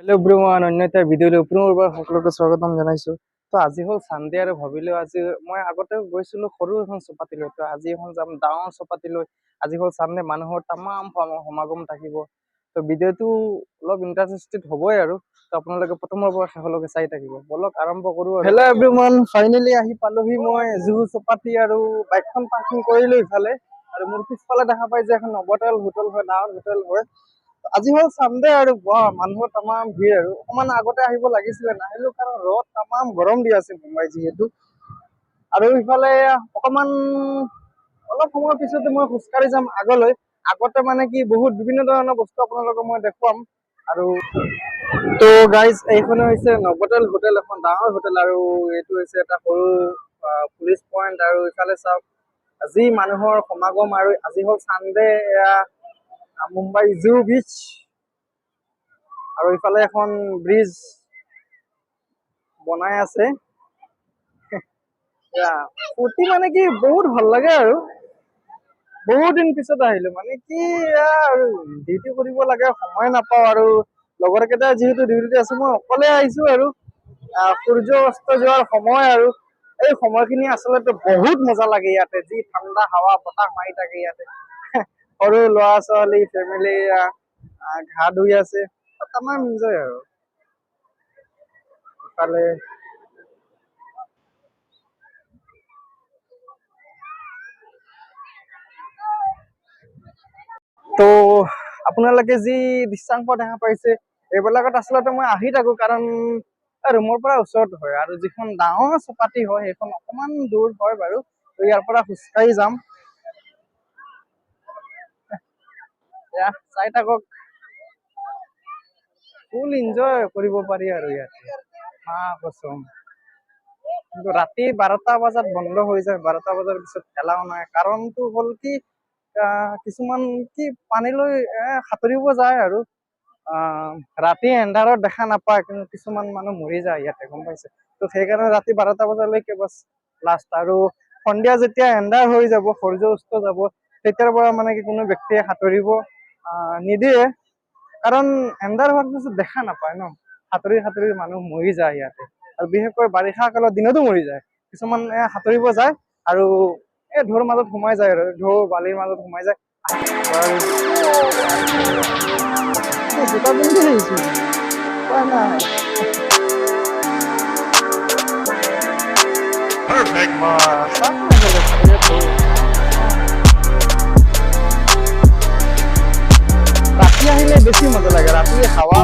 Hello' ব্ৰুৱান অন্য এটা ভিডিঅ'লৈ পুনৰবাৰ সকলোকে স্বাগতম জনাইছো। তো আজি হ'ল চানডে আৰু ভাবিলো আজি মই আগতে গৈছিলো সৰু এখন চপাতিলৈ, তো আজি এখন যাম ডাঙৰ চপাতিলৈ। আজি হ'ল চানডে, মানুহৰ তামাম সমাগম থাকিব। তো ভিডিঅ'টো অলপ ইণ্টাৰেষ্টেড হ'বই আৰু তো আপোনালোকে প্ৰথমৰ পৰা শেষলৈকে চাই থাকিব। বলক আৰম্ভ কৰো। হেল্ল' এভৰিৱান, ফাইনেলি আহি পালোহি মই জুহু চপাতি আৰু বাইকখন পাৰ্কিং কৰিলো ইফালে। আৰু মোৰ পিছফালে দেখা পাই যে এখন নৱতেল হোটেল হয়, ডাঙৰ হোটেল হয়। আজি হ'ল চানডে আৰু মানুহৰ তামাম ভিৰ আৰু অকমান আগতে আহিব লাগিছিলে, নাহিলো কাৰণ ৰ'দ তামাম গৰম দি আছে মুম্বাই যিহেতু। আৰু ইফালে অকমান অলপ সময়ৰ পিছতে মই খোজকাঢ়ি যাম আগলৈ। আগতে মানে কি বহুত বিভিন্ন ধৰণৰ বস্তু আপোনালোকক মই দেখুৱাম। আৰু তো গাইজ এইখনে হৈছে নৱতেল হোটেল, এখন ডাঙৰ হোটেল আৰু এইটো হৈছে এটা সৰু পুলিচ পইণ্ট। আৰু ইফালে চাওক যি মানুহৰ সমাগম, আৰু আজি হ'ল চানডে। এয়া মুম্বাই জুহু বিচ, আৰু ইফালে এখন ব্ৰিজ বনাই আছে। ফূৰ্তি মানে কি বহুত ভাল লাগে আৰু বহুত দিন পিছত আহিলো, মানে কি আৰু ডিউটি কৰিব লাগে, সময় নাপাওঁ। আৰু লগৰ কেইটা যিহেতু ডিউটিতে আছে, মই অকলে আহিছো। আৰু সূৰ্য অস্ত যোৱাৰ সময়, আৰু এই সময়খিনি আচলতে বহুত মজা লাগে ইয়াতে, যি ঠাণ্ডা হাৱা বতাহ মাৰি থাকে ইয়াতে। সৰু ল'ৰা ছোৱালী ফেমিলি ঘা ধুই আছে, তামাম এনজয় আৰু ইফালে তো আপোনালোকে যি দৃশ্যাংশ দেখা পাইছে এইবিলাকত আচলতে মই আহি থাকো, কাৰণ ৰুমৰ পৰা ওচৰত হয়। আৰু যিখন ডাঙৰ চপাতি হয় সেইখন অকমান দূৰ হয় বাৰু, তো ইয়াৰ পৰা খোজকাঢ়ি যাম। চাই থাকক, ফুল এনজয় কৰিব পাৰি আৰু ইয়াতে কচম। কিন্তু ৰাতি 12টা বজাত বন্ধ হৈ যায়, 12টা বজাৰ পিছত এলাও নাই। কাৰণটো হ'ল কি, কিছুমান কি পানীলৈ সাঁতুৰিব যায় আৰু ৰাতি এন্ধাৰত দেখা নাপায়, কিন্তু কিছুমান মানুহ মৰি যায় ইয়াতে, গম পাইছে। তো সেইকাৰণে ৰাতি 12টা বজালৈকে বাছ লাষ্ট। আৰু সন্ধিয়া যেতিয়া এন্ধাৰ হৈ যাব, সূৰ্য অস্ত যাব, তেতিয়াৰ পৰা মানে কি কোনো ব্যক্তিয়ে সাঁতুৰিব নিদিয়ে। কাৰণ এন্ধাৰ হোৱাৰ পিছত দেখা নাপায় ন, সাঁতুৰি সাঁতুৰি মানুহ মৰি যায় ইয়াতে। আৰু বিশেষকৈ বাৰিষা কালত দিনতো মৰি যায়। কিছুমান সাঁতুৰিব যায় আৰু ঢৌৰ মাজত সোমাই যায়, আৰু ঢৌ বালিৰ মাজত সোমাই যায়। জোতা পিন্ধি আহিছো, উপায় নাই। ৰাতি আহিলে বেছি মজা লাগে, ৰাতি হাৱা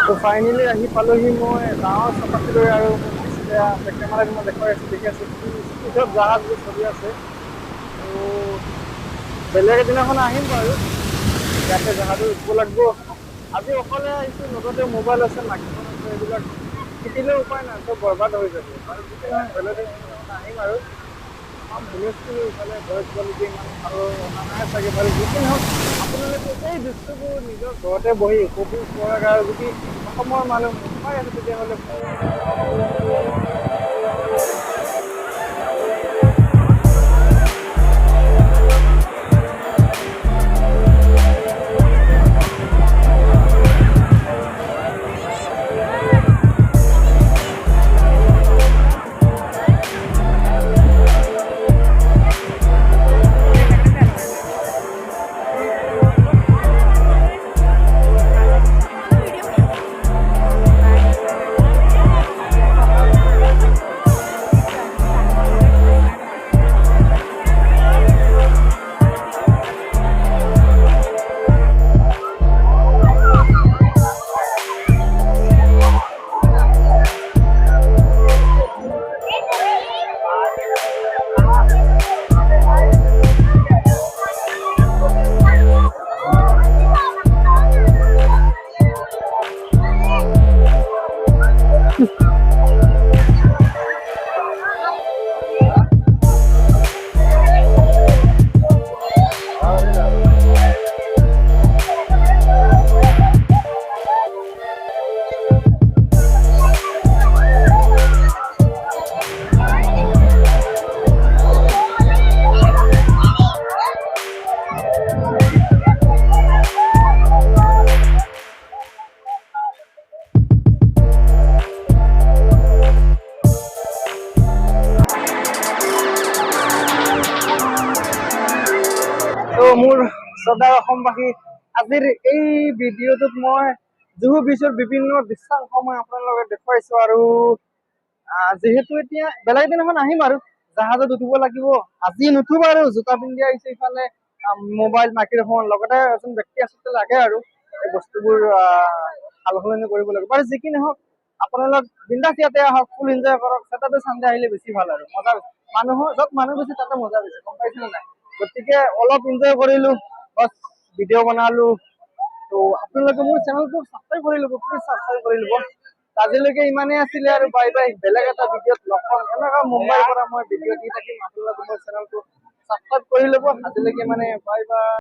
তো ফাইনেলি আহি পালোহি মই ডাঙৰ চপাতিলৈ। আৰু কেমেৰাত মই দেখুৱাই আছো, দেখি আছো স্পীডত জাহাজবোৰ চলি আছে। তো বেলেগ এদিনাখন আহিম বাৰু, ইয়াতে জাহাজত উঠিব লাগিব। আজি অকলে আহিছো, লগতে মোবাইল আছে, মাইক্ৰফোন আছে, এইবিলাক শিকিলেও উপায় নাই, চব বৰবাদ হৈ যাব। আৰু যদি নহয় বেলেগ এদিনাখন আহিম। আৰু হুলস্থুল ইফালে ভইচ কোৱালিটি ইমান ভাল অনা নাই চাগে বাৰু। যি নহওক আপোনালোকে এই দৃশ্যবোৰ নিজৰ ঘৰতে বহি উপভোগ কৰাৰ আৰু যদি অসমৰ মানুহ মুম্বাই আছে তেতিয়াহ'লে মোৰ শ্ৰদ্ধাৰ অসমবাসী, আজিৰ এই ভিডিঅ'টোত মই জুহু বিচৰ বিভিন্ন দৃশ্যাংশ মই আপোনালোকৰ লগত দেখুৱাইছো। আৰু যিহেতু এতিয়া বেলেগ দিনাখন আহিম আৰু জাহাজত উঠিব লাগিব, আজি নুঠো বাৰু, জোতা পিন্ধি আহিছো ইফালে মোবাইল মাইক্ৰফোন লগতে এজন ব্যক্তি আচলতে লাগে আৰু এই বস্তুবোৰ সাল সলনি কৰিব লাগিব। বাৰু যি কি নহওক, আপোনালোক বিন্দাছ ইয়াতে আহক, ফুল এনজয় কৰক। চেটাৰডে চানডে আহিলে বেছি ভাল আৰু মজা, মানুহৰ য'ত মানুহ বেছি তাতে মজা বেছি, গম পাইছে নে নাই? গতিকে অলপ এনজয় কৰিলো, বাছ ভিডিঅ' বনালো। তো আপোনালোকে মোৰ চেনেলটো ছাবস্ক্ৰাইব কৰি ল'ব, প্লিজ ছাবস্ক্ৰাইব কৰি ল'ব। আজিলৈকে ইমানেই আছিলে আৰু বাই বাই, বেলেগ এটা ভিডিঅ'ত লগ পাম। এনেকুৱা মুম্বাইৰ পৰা মই ভিডিঅ' দি থাকিম, আপোনালোকে মোৰ চেনেলটো ছাবস্ক্ৰাইব কৰি ল'ব। আজিলৈকে মানে বাই বাই।